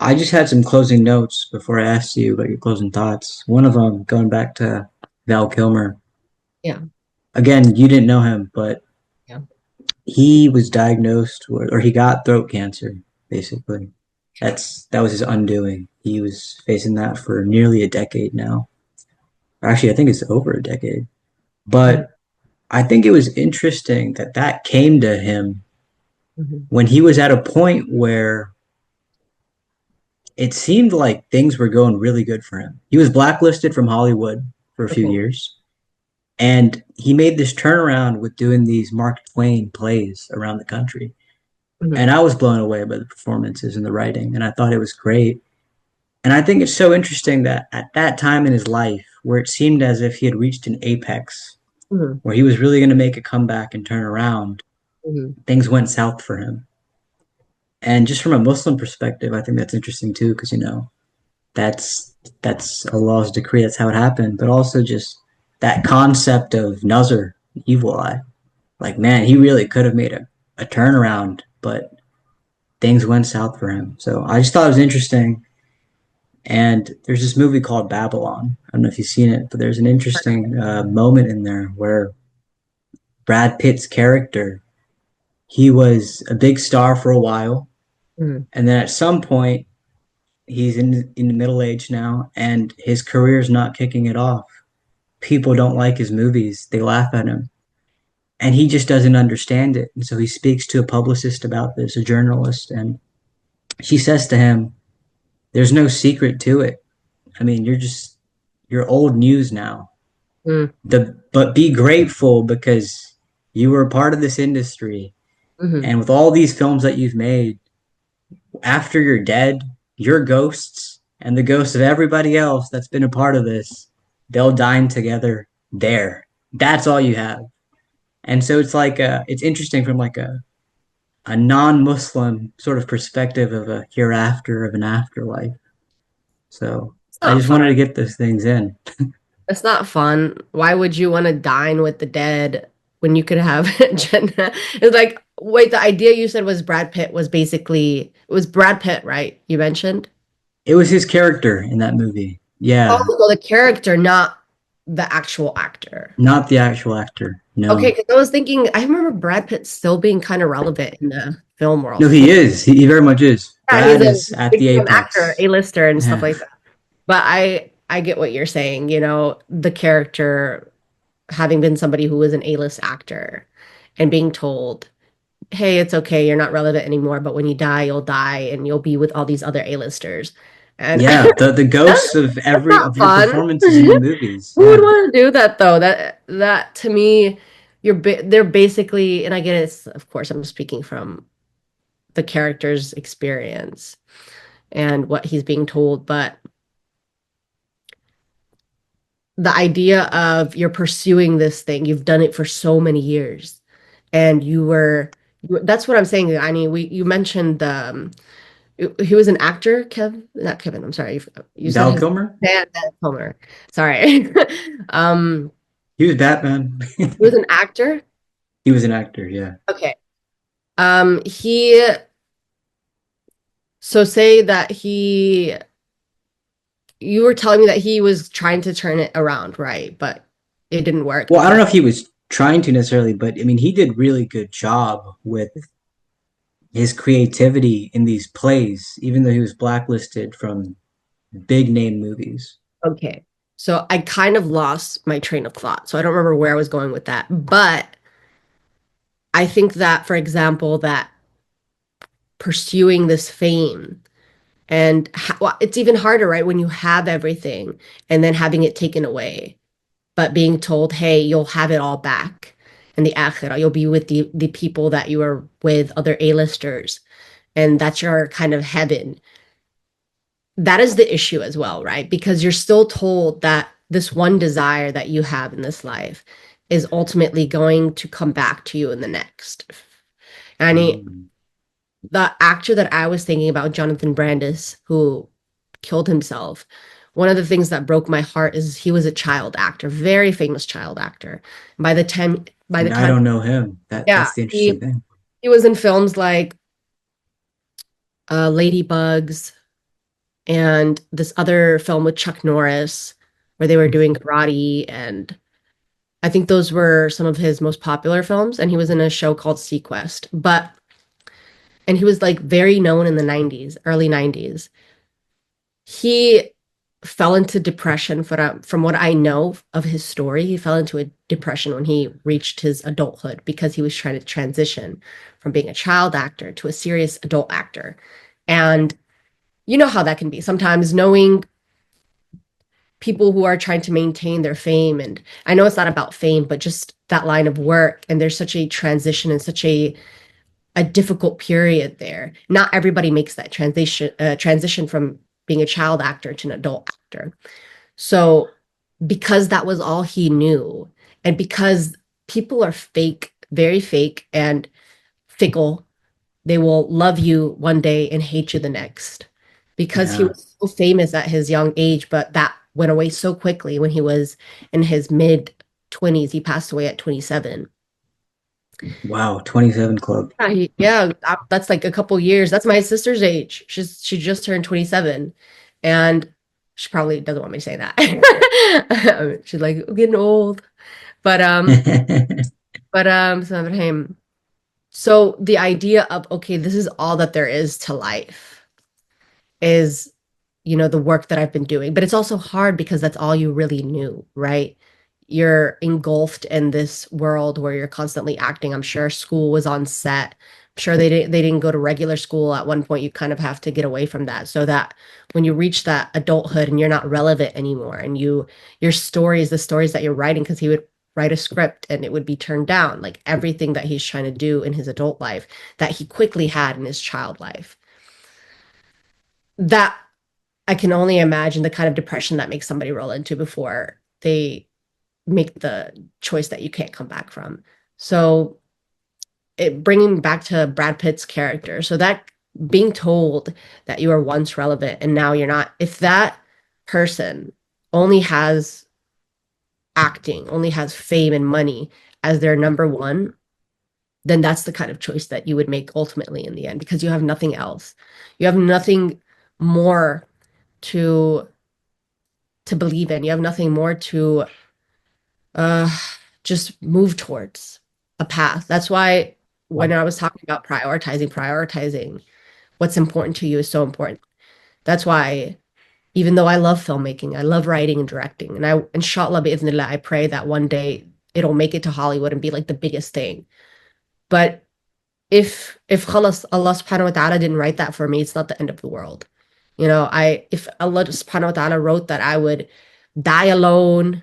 I just had some closing notes before I asked you about your closing thoughts. One of them going back to Val Kilmer. Yeah. Again, you didn't know him, but Yeah. he was diagnosed or he got throat cancer, basically. That was his undoing. He was facing that for nearly a decade now. Actually, I think it's over a decade. Mhm. But I think it was interesting that that came to him Mhm. when he was at a point where it seemed like things were going really good for him. He was blacklisted from Hollywood for a few Okay. years, and he made this turnaround with doing these Mark Twain plays around the country. And Mhm. I was blown away by the performances and the writing, and I thought it was great. And I think it's so interesting that at that time in his life, where it seemed as if he had reached an apex, Mhm. where he was really going to make a comeback and turn around, Mhm. things went south for him. And just from a Muslim perspective, I think that's interesting too, because that's that's Allah's decree. That's how it happened. But also just that concept of Nazar, evil eye. Like man, he really could have made a turnaround, but things went south for him. So I just thought it was interesting. And there's this movie called Babylon. I don't know if you've seen it, but there's an interesting moment in there where Brad Pitt's character, he was a big star for a while, Mhm. and then at some point he's in the middle age now, and his career's not kicking it off. People don't like his movies; they laugh at him, and he just doesn't understand it. And so he speaks to a publicist about this, a journalist, and she says to him, "There's no secret to it. I mean, you're old news now. Mhm. But be grateful because you were a part of this industry, Mhm. and with all these films that you've made, after you're dead, your ghosts and the ghosts of everybody else that's been a part of this, they'll dine together there. That's all you have." And so it's like it's interesting from like a non-Muslim sort of perspective of a hereafter of an afterlife. So It's I not just fun. wanted to get those things in. It's not fun. Why would you want to dine with the dead when you could have Jannah? It's like, wait, the idea you said was Brad Pitt was basically, it was Brad Pitt, right? You mentioned? It was his character in that movie. Oh, Yeah, so the character, not the actual actor. not the actual actor. Okay, No. because I was thinking, I remember Brad Pitt still being kind of relevant in the film world. No, he is. He very much is. Yeah, he's Brad a is at big the time actor, apex. A-lister and stuff Yeah. like that. But I get what you're saying, the character having been somebody who was an A-list actor and being told, hey, it's okay, you're not relevant anymore, but when you die, you'll die and you'll be with all these other A-listers. And Yeah, the ghosts of that's every not of your fun. performances in the Who movies. would Yeah. want to do that though? That to me, they're basically, and I get it, of course, I'm speaking from the character's experience and what he's being told, but the idea of you're pursuing this thing, you've done it for so many years, and that's what I'm saying. I mean, you mentioned he was an actor, not Kevin, I'm sorry. You said Val his Kilmer? Dan Palmer. Sorry. Um, He was Batman. he was an actor. He was an actor, yeah. Okay. He so say that you were telling me that he was trying to turn it around, right? But it didn't work Well, I don't because know if he was trying to necessarily, but I mean, he did really good job with his creativity in these plays, even though he was blacklisted from big name movies. okay. So I kind of lost my train of thought. So I don't remember where I was going with that. But I think that, for example, that pursuing this fame and well, it's even harder, right? When you have everything and then having it taken away, but being told, hey, you'll have it all back in the akhirah. You'll be with the people that you are with, other A-listers, and that's your kind of heaven. That is the issue as well, right? Because you're still told that this one desire that you have in this life is ultimately going to come back to you in the next. And Mm. the actor that I was thinking about, Jonathan Brandis, who killed himself, one of the things that broke my heart is he was a child actor, very famous child actor. By the time, by the And I time, don't know him. yeah, That's the interesting he thing. he was in films like Ladybugs. and this other film with Chuck Norris where they were doing karate. And I think those were some of his most popular films. And he was in a show called Sequest. And he was like very known in the 90s, early 90s. He fell into depression from what I know of his story. He fell into a depression when he reached his adulthood because he was trying to transition from being a child actor to a serious adult actor. And you know how that can be. Sometimes knowing people who are trying to maintain their fame, and I know it's not about fame, but just that line of work, and there's such a transition and such a difficult period there. Not everybody makes that transition from being a child actor to an adult actor. So because that was all he knew, and because people are fake, very fake and fickle, they will love you one day and hate you the next. Because he Yeah. was so famous at his young age, but that went away so quickly when he was in his mid 20s. He passed away at 27. Wow. 27 Club. That's like a couple years. That's my sister's age. She just turned 27, and she probably doesn't want me to say that. She's like, "I'm getting old." But so him. So the idea of, okay, this is all that there is to life is, the work that I've been doing. But it's also hard because that's all you really knew, right? You're engulfed in this world where you're constantly acting. I'm sure school was on set. I'm sure they didn't go to regular school at one point. You kind of have to get away from that so that when you reach that adulthood and you're not relevant anymore, and your stories, the stories that you're writing, because he would write a script and it would be turned down, like everything that he's trying to do in his adult life that he quickly had in his child life. That I can only imagine the kind of depression that makes somebody roll into before they make the choice that you can't come back from. So bringing back to Brad Pitt's character, so that being told that you were once relevant and now you're not, if that person only has acting, only has fame and money as their number one, then that's the kind of choice that you would make ultimately in the end because you have nothing else. You have nothing more to believe in. You have nothing more to uh just move towards a path. That's why when I was talking about prioritizing what's important to you is so important. That's why even though I love filmmaking, I love writing and directing, and inshallah bi'ithnillah, I pray that one day it'll make it to Hollywood and be like the biggest thing. But if khalas, Allah subhanahu wa ta'ala didn't write that for me, it's not the end of the world. I if Allah subhanahu wa ta'ala wrote that I would die alone.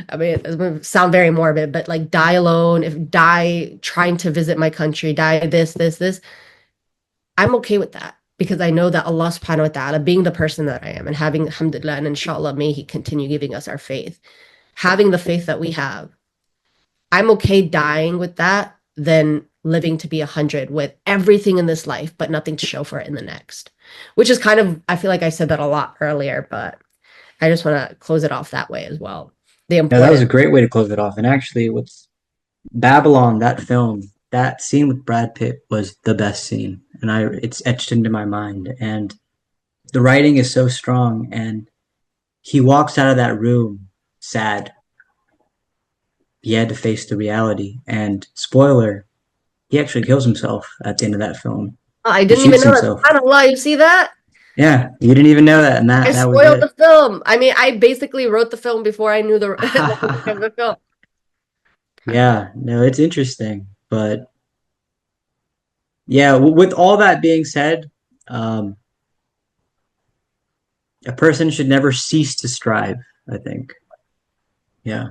I mean, it would sound very morbid, but like die alone, if die trying to visit my country, die this, I'm okay with that because I know that Allah subhanahu wa ta'ala, being the person that I am and having alhamdulillah and inshallah, may He continue giving us our faith, having the faith that we have, I'm okay dying with that than living to be 100 with everything in this life, but nothing to show for it in the next. Which is kind of, I feel like I said that a lot earlier, but I just want to close it off that way as well. The Yeah, that was importance. a great way to close it off. And actually, what's Babylon, that film, that scene with Brad Pitt was the best scene, and it's etched into my mind. And the writing is so strong, and he walks out of that room sad. He had to face the reality, and spoiler, he actually kills himself at the end of that film. I He didn't even shoots know that. himself. SubhanAllah, you see that? Yeah, you didn't even know that, and I that was spoiled it. the film. I mean, I basically wrote the film before I knew the ending of the film. Yeah, no, it's interesting, but yeah, with all that being said, um, a person should never cease to strive, I think. Yeah.